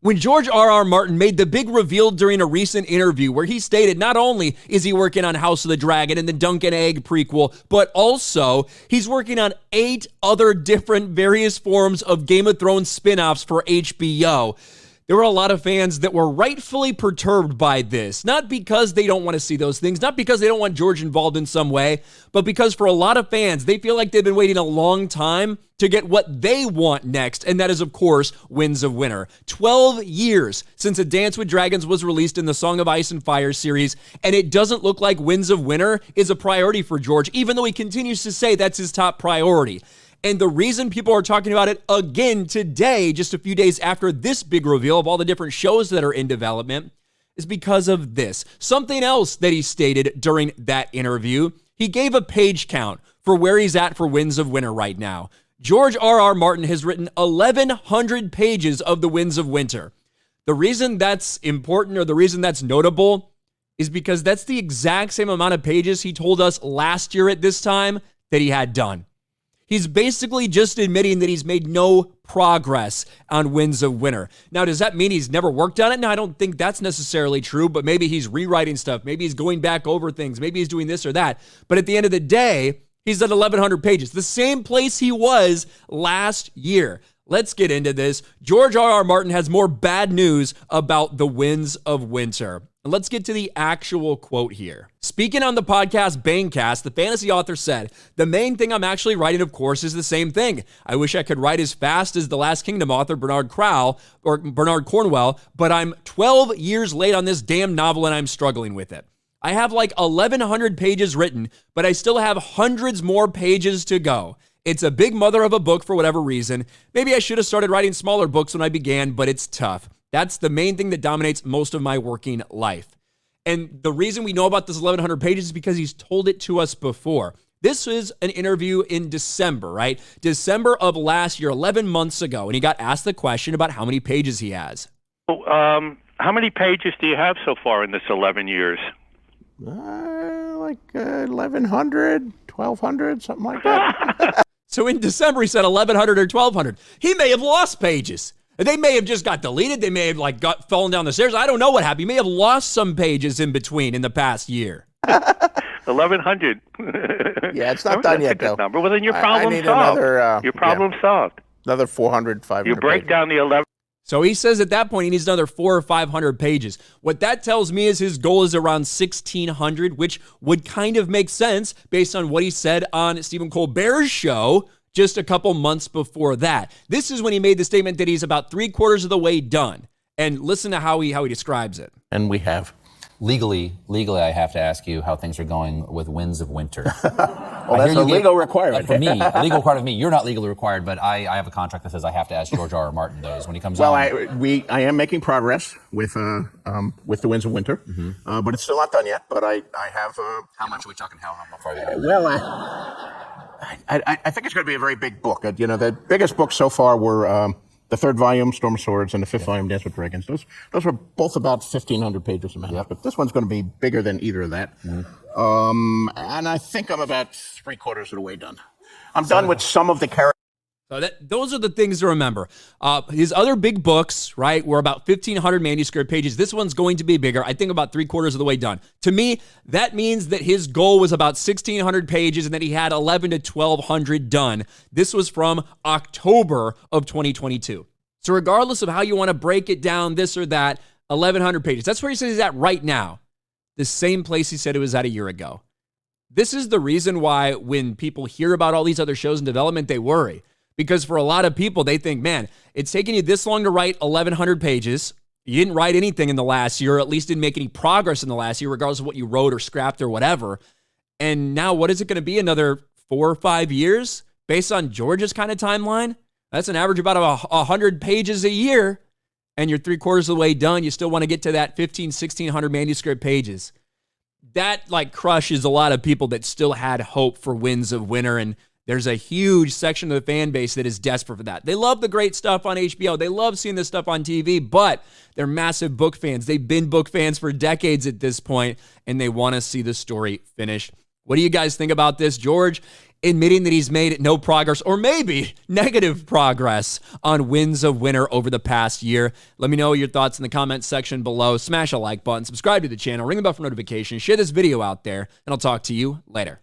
When George R.R. Martin made the big reveal during a recent interview where he stated not only is he working on House of the Dragon and the Dunk and Egg prequel, but also he's working on 8 other different various forms of Game of Thrones spin-offs for HBO. There were a lot of fans that were rightfully perturbed by this, not because they don't want to see those things, not because they don't want George involved in some way, but because for a lot of fans, they feel like they've been waiting a long time to get what they want next, and that is, of course, Winds of Winter. 12 years since A Dance with Dragons was released in the Song of Ice and Fire series, and it doesn't look like Winds of Winter is a priority for George, even though he continues to say that's his top priority. And the reason people are talking about it again today, just a few days after this big reveal of all the different shows that are in development, is because of this. Something else that he stated during that interview, he gave a page count for where he's at for Winds of Winter right now. George R.R. Martin has written 1,100 pages of the Winds of Winter. The reason that's important, or the reason that's notable, is because that's the exact same amount of pages he told us last year at this time that he had done. He's basically just admitting that he's made no progress on Winds of Winter. Now, does that mean he's never worked on it? No, I don't think that's necessarily true, but maybe he's rewriting stuff. Maybe he's going back over things. Maybe he's doing this or that. But at the end of the day, he's at 1,100 pages, the same place he was last year. Let's get into this. George R.R. Martin has more bad news about the Winds of Winter. And let's get to the actual quote here. Speaking on the podcast Banecast, the fantasy author said, "The main thing I'm actually writing, of course, is the same thing. I wish I could write as fast as the Last Kingdom author Bernard Cornwell, but I'm 12 years late on this damn novel and I'm struggling with it. I have like 1,100 pages written, but I still have hundreds more pages to go. It's a big mother of a book for whatever reason. Maybe I should have started writing smaller books when I began, but it's tough. That's the main thing that dominates most of my working life." And the reason we know about this 1,100 pages is because he's told it to us before. This is an interview in December, right? December of last year, 11 months ago, and he got asked the question about how many pages he has. How many pages do you have so far in this 11 years? Like 1,100, 1,200, something like that. So in December, he said 1,100 or 1,200. He may have lost pages. They may have just got deleted. They may have fallen down the stairs. I don't know what happened. He may have lost some pages in between in the past year. 1,100. Yeah, it's not done yet, though. Number. Well, then your problem solved. Your problem solved. Another 400, 500. You break down the 11. So he says at that point he needs another 400 or 500 pages. What that tells me is his goal is around 1,600, which would kind of make sense based on what he said on Stephen Colbert's show just a couple months before that. This is when he made the statement that he's about 3/4 of the way done. And listen to how he describes it. And we have. Legally, I have to ask you how things are going with Winds of Winter. Well, that's a legal requirement. For me, a legal requirement of me. You're not legally required, but I have a contract that says I have to ask George R.R. Martin those when he comes on. Well, I am making progress with the Winds of Winter, but it's still not done yet. But I have. How much are we talking? How far are you? Well, I think it's going to be a very big book. You know, the biggest books so far were the 3rd volume, Storm of Swords, and the 5th volume, Dance with Dragons. Those were both about 1,500 pages a minute, but this one's going to be bigger than either of that. And I think I'm about 3/4 of the way done. I'm done with some of the characters. So those are the things to remember. His other big books, right, were about 1,500 manuscript pages. This one's going to be bigger. I think about 3/4 of the way done. To me, that means that his goal was about 1,600 pages and that he had 1,100 to 1,200 done. This was from October of 2022. So regardless of how you want to break it down, this or that, 1,100 pages. That's where he says he's at right now. The same place he said it was at a year ago. This is the reason why when people hear about all these other shows in development, they worry. Because for a lot of people, they think, man, it's taking you this long to write 1,100 pages. You didn't write anything in the last year, or at least didn't make any progress in the last year, regardless of what you wrote or scrapped or whatever. And now what is it going to be, another 4 or 5 years based on George's kind of timeline? That's an average about 100 pages a year, and you're 3/4 of the way done. You still want to get to that 1,600 manuscript pages. That crushes a lot of people that still had hope for Winds of Winter, and there's a huge section of the fan base that is desperate for that. They love the great stuff on HBO. They love seeing this stuff on TV, but they're massive book fans. They've been book fans for decades at this point, and they want to see the story finished. What do you guys think about this? George admitting that he's made no progress or maybe negative progress on Winds of Winter over the past year. Let me know your thoughts in the comments section below. Smash a like button, subscribe to the channel, ring the bell for notifications, share this video out there, and I'll talk to you later.